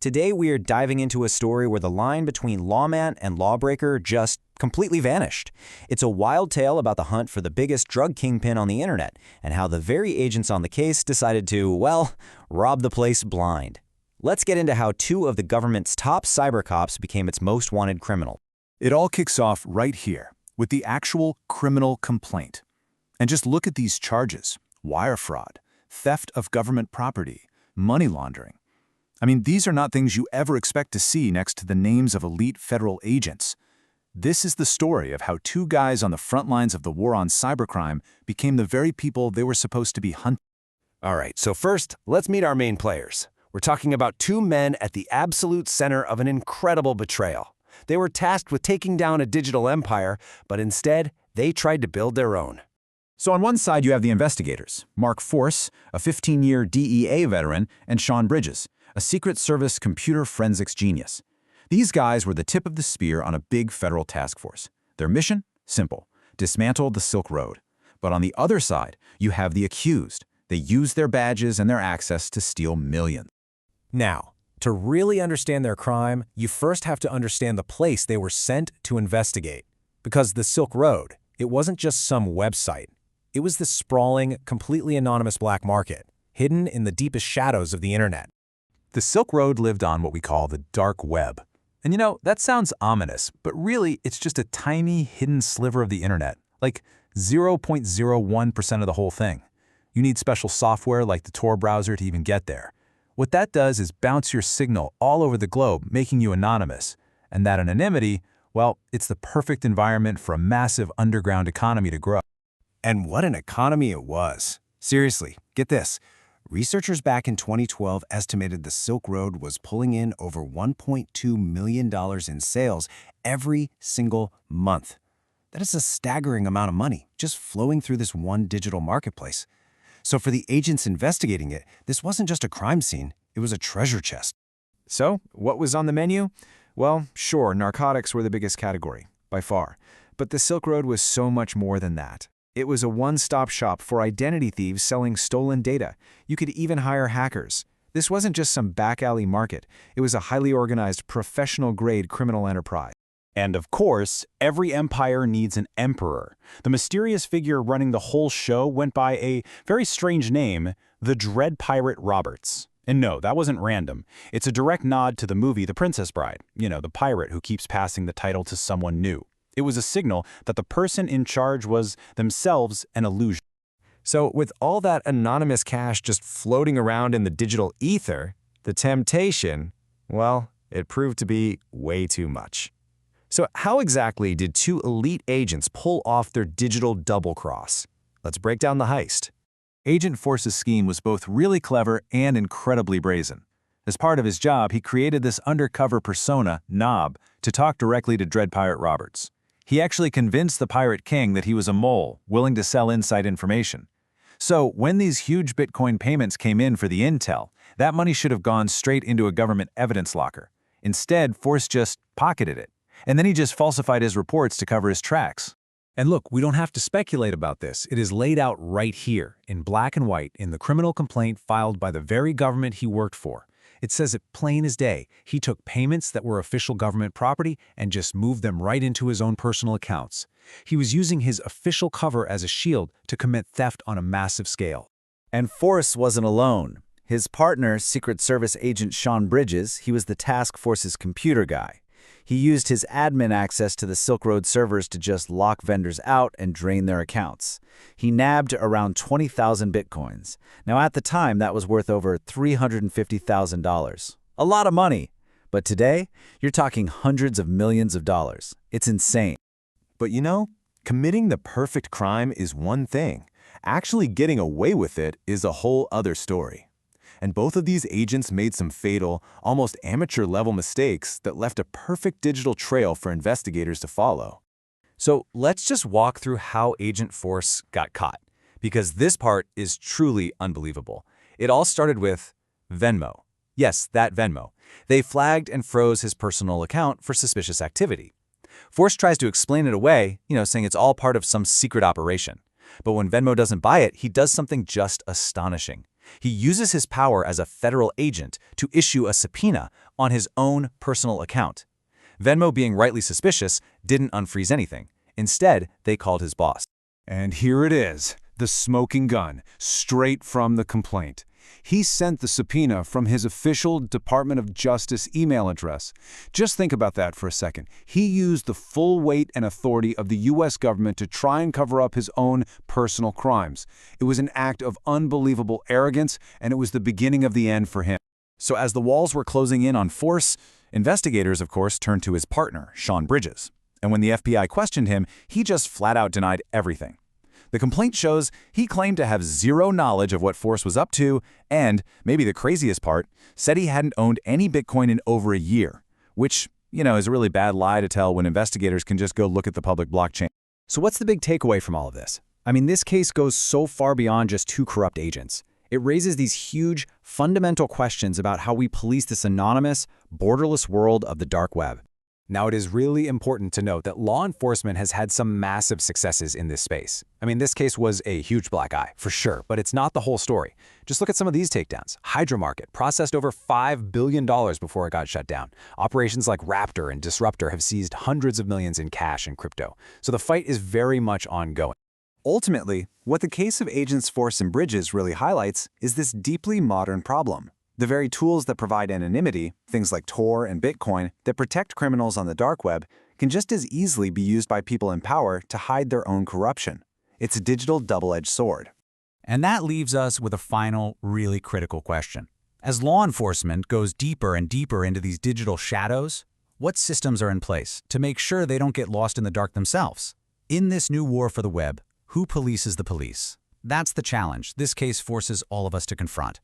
Today we are diving into a story where the line between lawman and lawbreaker just completely vanished. It's a wild tale about the hunt for the biggest drug kingpin on the internet and how the very agents on the case decided to, well, rob the place blind. Let's get into how two of the government's top cyber cops became its most wanted criminal. It all kicks off right here with the actual criminal complaint. And just look at these charges: wire fraud, theft of government property, money laundering. I mean, these are not things you ever expect to see next to the names of elite federal agents. This is the story of how two guys on the front lines of the war on cybercrime became the very people they were supposed to be hunting. All right, so first, let's meet our main players. We're talking about two men at the absolute center of an incredible betrayal. They were tasked with taking down a digital empire, but instead, they tried to build their own. So on one side, you have the investigators, Mark Force, a 15-year DEA veteran, and Sean Bridges, a Secret Service computer forensics genius. These guys were the tip of the spear on a big federal task force. Their mission? Simple: dismantle the Silk Road. But on the other side, you have the accused. They used their badges and their access to steal millions. Now, to really understand their crime, you first have to understand the place they were sent to investigate. Because the Silk Road, it wasn't just some website. It was this sprawling, completely anonymous black market, hidden in the deepest shadows of the internet. The Silk Road lived on what we call the dark web. And you know, that sounds ominous, but really it's just a tiny hidden sliver of the internet, like 0.01% of the whole thing. You need special software like the Tor browser to even get there. What that does is bounce your signal all over the globe, making you anonymous. And that anonymity, well, it's the perfect environment for a massive underground economy to grow. And what an economy it was. Seriously, get this. Researchers back in 2012 estimated the Silk Road was pulling in over $1.2 million in sales every single month. That is a staggering amount of money just flowing through this one digital marketplace. So for the agents investigating it, this wasn't just a crime scene, it was a treasure chest. So, what was on the menu? Well, sure, narcotics were the biggest category, by far. But the Silk Road was so much more than that. It was a one-stop shop for identity thieves selling stolen data. You could even hire hackers. This wasn't just some back-alley market. It was a highly organized, professional-grade criminal enterprise. And of course, every empire needs an emperor. The mysterious figure running the whole show went by a very strange name, the Dread Pirate Roberts. And no, that wasn't random. It's a direct nod to the movie The Princess Bride. You know, the pirate who keeps passing the title to someone new. It was a signal that the person in charge was themselves an illusion. So with all that anonymous cash just floating around in the digital ether, the temptation, well, it proved to be way too much. So how exactly did two elite agents pull off their digital double-cross? Let's break down the heist. Agent Force's scheme was both really clever and incredibly brazen. As part of his job, he created this undercover persona, Knob, to talk directly to Dread Pirate Roberts. He actually convinced the Pirate King that he was a mole, willing to sell inside information. So when these huge Bitcoin payments came in for the intel, that money should have gone straight into a government evidence locker. Instead, Force just pocketed it. And then he just falsified his reports to cover his tracks. And look, we don't have to speculate about this. It is laid out right here, in black and white, in the criminal complaint filed by the very government he worked for. It says it plain as day. He took payments that were official government property and just moved them right into his own personal accounts. He was using his official cover as a shield to commit theft on a massive scale. And Force wasn't alone. His partner, Secret Service agent Sean Bridges, he was the task force's computer guy. He used his admin access to the Silk Road servers to just lock vendors out and drain their accounts. He nabbed around 20,000 bitcoins. Now at the time, that was worth over $350,000. A lot of money. But today, you're talking hundreds of millions of dollars. It's insane. But you know, committing the perfect crime is one thing. Actually getting away with it is a whole other story. And both of these agents made some fatal, almost amateur-level mistakes that left a perfect digital trail for investigators to follow. So let's just walk through how Agent Force got caught, because this part is truly unbelievable. It all started with Venmo. Yes, that Venmo. They flagged and froze his personal account for suspicious activity. Force tries to explain it away, saying it's all part of some secret operation. But when Venmo doesn't buy it, he does something just astonishing. He uses his power as a federal agent to issue a subpoena on his own personal account. Venmo, being rightly suspicious, didn't unfreeze anything. Instead, they called his boss. And here it is, the smoking gun, straight from the complaint. He sent the subpoena from his official Department of Justice email address. Just think about that for a second. He used the full weight and authority of the U.S. government to try and cover up his own personal crimes. It was an act of unbelievable arrogance, and it was the beginning of the end for him. So as the walls were closing in on Force, investigators, of course, turned to his partner, Sean Bridges. And when the FBI questioned him, he just flat out denied everything. The complaint shows he claimed to have zero knowledge of what Force was up to and, maybe the craziest part, said he hadn't owned any Bitcoin in over a year, which, is a really bad lie to tell when investigators can just go look at the public blockchain. So what's the big takeaway from all of this? I mean, this case goes so far beyond just two corrupt agents. It raises these huge, fundamental questions about how we police this anonymous, borderless world of the dark web. Now, it is really important to note that law enforcement has had some massive successes in this space. I mean, this case was a huge black eye, for sure, but it's not the whole story. Just look at some of these takedowns. Hydra Market processed over $5 billion before it got shut down. Operations like Raptor and Disruptor have seized hundreds of millions in cash and crypto. So the fight is very much ongoing. Ultimately, what the case of Agents Force and Bridges really highlights is this deeply modern problem. The very tools that provide anonymity, things like Tor and Bitcoin, that protect criminals on the dark web, can just as easily be used by people in power to hide their own corruption. It's a digital double-edged sword. And that leaves us with a final, really critical question. As law enforcement goes deeper and deeper into these digital shadows, what systems are in place to make sure they don't get lost in the dark themselves? In this new war for the web, who polices the police? That's the challenge this case forces all of us to confront.